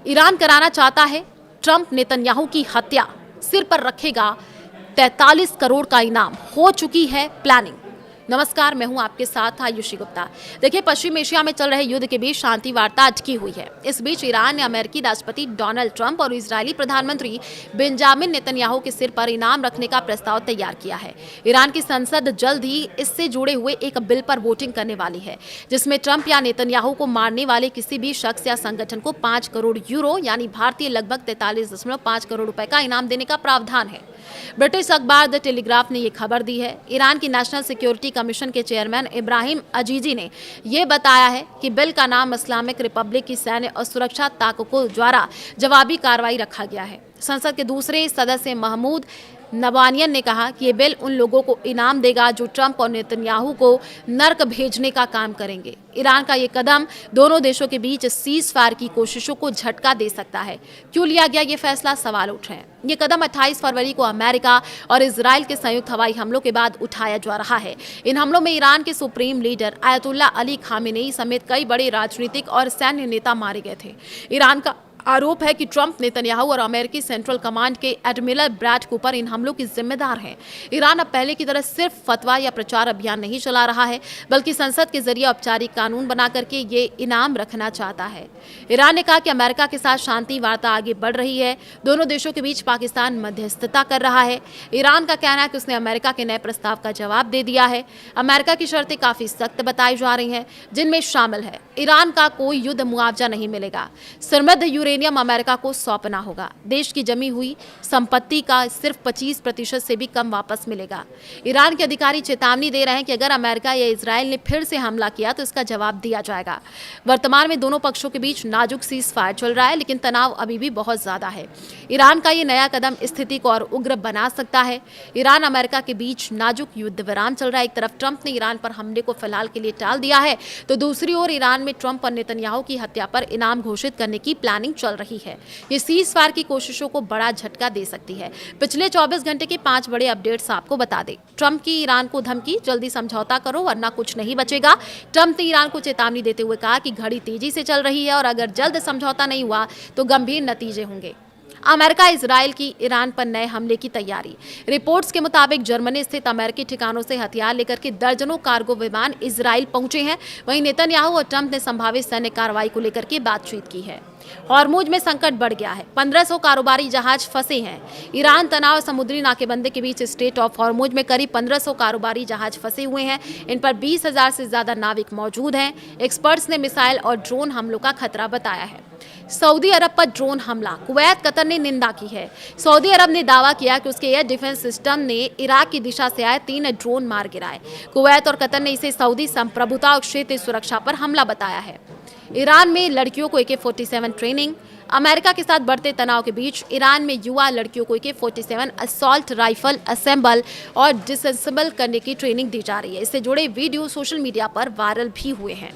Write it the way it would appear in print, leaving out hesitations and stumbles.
Iran कराना चाहता है ट्रंप नेतन्याहू की हत्या, सिर पर रखेगा 43 करोड़ का इनाम, हो चुकी है प्लानिंग। नमस्कार, मैं हूं आपके साथ आयुषी गुप्ता। देखिए, पश्चिम एशिया में चल रहे युद्ध के बीच शांति वार्ता अटकी हुई है। इस बीच ईरान ने अमेरिकी राष्ट्रपति डोनाल्ड ट्रंप और इजरायली प्रधानमंत्री बेंजामिन नेतन्याहू के सिर पर इनाम रखने का प्रस्ताव तैयार किया है। ईरान की संसद जल्द ही इससे जुड़े हुए एक बिल पर वोटिंग करने वाली है, जिसमें ट्रंप या नेतन्याहू को मारने वाले किसी भी शख्स या संगठन को 5 करोड़ यूरो यानी भारतीय लगभग 43.5 करोड़ रुपए का इनाम देने का प्रावधान है। ब्रिटिश अखबार द टेलीग्राफ ने यह खबर दी है। ईरान की नेशनल सिक्योरिटी कमीशन के चेयरमैन इब्राहिम अजीजी ने यह बताया है कि बिल का नाम इस्लामिक रिपब्लिक की सैन्य और सुरक्षा ताकतों द्वारा जवाबी कार्रवाई रखा गया है। संसद के दूसरे सदस्य महमूद नबानियन ने कहा कि ये बिल उन लोगों को इनाम देगा जो ट्रंप और नेतन्याहू को नर्क भेजने का काम करेंगे। ईरान का ये कदम दोनों देशों के बीच सीज फायर की कोशिशों को झटका दे सकता है। क्यों लिया गया ये फैसला, सवाल उठ रहे हैं। ये कदम 28 फरवरी को अमेरिका और इजराइल के संयुक्त हवाई हमलों के बाद उठाया जा रहा है। इन हमलों में ईरान के supreme leader ayatollah Ali Khamenei समेत कई बड़े राजनीतिक और सैन्य नेता मारे गए थे। ईरान का आरोप है कि ट्रंप, नेतन्याहू और अमेरिकी सेंट्रल कमांड के एडमिरल ब्रैड कूपर इन हमलों की जिम्मेदार हैं। ईरान अब पहले की तरह सिर्फ फतवा या प्रचार अभियान नहीं चला रहा है, बल्कि संसद के जरिए औपचारिक कानून बना करके ये इनाम रखना चाहता है। ईरान ने कहा कि अमेरिका के साथ शांति वार्ता आगे बढ़ रही है। दोनों देशों के बीच पाकिस्तान मध्यस्थता कर रहा है। ईरान का कहना है कि उसने अमेरिका के नए प्रस्ताव का जवाब दे दिया है। अमेरिका की शर्तें काफी सख्त बताई जा रही हैं, जिनमें शामिल है ईरान का कोई युद्ध मुआवजा नहीं मिलेगा, समृद्ध यूरेनियम अमेरिका को सौंपना होगा, देश की जमी हुई संपत्ति का सिर्फ 25% से भी कम वापस मिलेगा। ईरान के अधिकारी चेतावनी दे रहे हैं कि अगर अमेरिका या इजराइल ने फिर से हमला किया तो इसका जवाब दिया जाएगा। वर्तमान में दोनों पक्षों के बीच नाजुक सीज फायर चल रहा है, लेकिन तनाव अभी भी बहुत ज्यादा है। ईरान का ये नया कदम स्थिति को और उग्र बना सकता है। ईरान अमेरिका के बीच नाजुक युद्ध विराम चल रहा है। एक तरफ ट्रंप ने ईरान पर हमले को फिलहाल के लिए टाल दिया है, तो दूसरी ओर ईरान में ट्रंप और नेतन्याहू की हत्या पर इनाम घोषित करने की प्लानिंग चल रही है। ये सीज फायर की कोशिशों को बड़ा झटका दे सकती है। पिछले 24 घंटे के 5 बड़े अपडेट्स आपको बता दें। ट्रंप की ईरान को धमकी, जल्दी समझौता करो वरना कुछ नहीं बचेगा। ट्रंप ने ईरान को चेतावनी देते हुए कहा कि घड़ी तेजी से चल रही है और अगर जल्द समझौता नहीं हुआ तो गंभीर नतीजे होंगे। अमेरिका इजराइल की ईरान पर नए हमले की तैयारी। रिपोर्ट्स के मुताबिक जर्मनी स्थित अमेरिकी ठिकानों से हथियार लेकर के दर्जनों कार्गो विमान इजराइल पहुंचे हैं। वहीं नेतन्याहू और ट्रंप ने संभावित सैन्य कार्रवाई को लेकर के बातचीत की है। हॉर्मुज में संकट बढ़ गया है, 1500 कारोबारी जहाज फंसे हैं। ईरान तनाव समुद्री नाकेबंदी के बीच स्ट्रेट ऑफ हॉर्मुज में करीब 1500 कारोबारी जहाज फंसे हुए हैं। इन पर 20,000 से ज्यादा नाविक मौजूद हैं। एक्सपर्ट्स ने मिसाइल और ड्रोन हमलों का खतरा बताया है। सऊदी अरब पर ड्रोन हमला, कुवैत, कतर ने निंदा की है। सऊदी अरब ने दावा किया कि उसके एयर डिफेंस सिस्टम ने इराक की दिशा से आए 3 ड्रोन मार गिराए। कुवैत और कतर ने इसे सऊदी संप्रभुता और क्षेत्रीय सुरक्षा पर हमला बताया है। ईरान में लड़कियों को AK-47 ट्रेनिंग। अमेरिका के साथ बढ़ते तनाव के बीच ईरान में युवा लड़कियों को AK-47 असॉल्ट राइफल असेंबल और डिसअसेंबल करने की ट्रेनिंग दी जा रही है। इससे जुड़े वीडियो सोशल मीडिया पर वायरल भी हुए हैं।